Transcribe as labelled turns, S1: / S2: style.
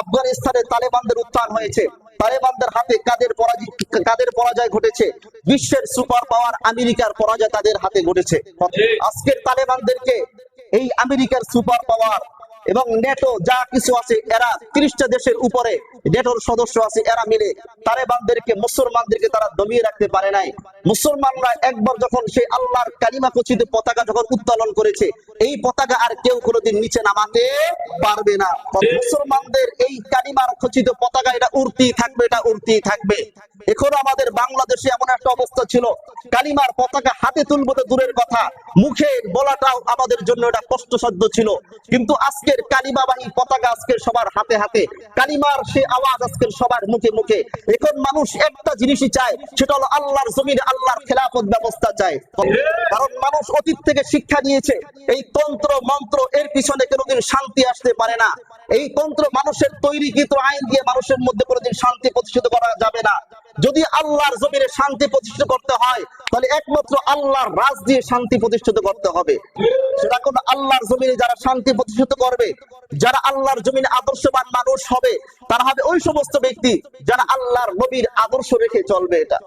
S1: আফগানিস্তানে তালেবানদের উত্থান হয়েছে, তালেবানদের হাতে কাদের পরাজয় ঘটেছে, বিশ্বের সুপার পাওয়ার আমেরিকার পরাজয় তাদের হাতে ঘটেছে। আজকের তালেবানদেরকে এই আমেরিকার সুপার পাওয়ার এবং নেটো যা কিছু আছে, এরা 30টা দেশের উপরে নেটোর সদস্য আছে, এরা মিলে তালেবানদেরকে, মুসলমানদেরকে তারা দমিয়ে রাখতে পারে নাই। মুসলমানরা একবার যখন সেই আল্লাহর কালিমা খচিত পতাকা যখন উত্তোলন করেছে, এই পতাকা আর কেউ কোনোদিন নিচে নামাতে পারবে না। মুসলমানদের এই কালিমার খচিত পতাকা এটা উড়তেই থাকবে, এটা উড়তেই থাকবে। এখন আমাদের বাংলাদেশে এমন একটা অবস্থা ছিল, কালিমার পতাকা হাতে তুলবো তো দূরের কথা, মুখে বলাটাও আমাদের জন্য এটা কষ্টসাধ্য ছিল। কিন্তু আজকের কালিমাবাহী পতাকা আজকের সবার হাতে হাতে, কালিমার সে আওয়াজ আজকের সবার মুখে মুখে। এখন মানুষ একটা জিনিসই চায়, সেটা হলো আল্লাহর জমিনে আল্লাহর খেলাফত ব্যবস্থা চায়। কারণ মানুষ অতীত থেকে শিক্ষা নিয়েছে, এই তন্ত্র মন্ত্র এর পিছনে কোনোদিন শান্তি আসতে পারে না। এই তন্ত্র মানুষের তৈরিকৃত আইন দিয়ে মানুষের মধ্যে কোনোদিন শান্তি প্রতিষ্ঠিত করা যাবে না। যদি আল্লাহর জমিনে শান্তি প্রতিষ্ঠিত করতে হয়, তাহলে একমাত্র আল্লাহর রাজ দিয়ে শান্তি প্রতিষ্ঠিত করতে হবে। সেটা কোন আল্লাহর জমিনে যারা শান্তি প্রতিষ্ঠিত করবে, যারা আল্লাহর জমিনে আদর্শবান মানুষ হবে, তারা হবে ওই সমস্ত ব্যক্তি যারা আল্লাহর নবীর আদর্শ রেখে চলবে। এটা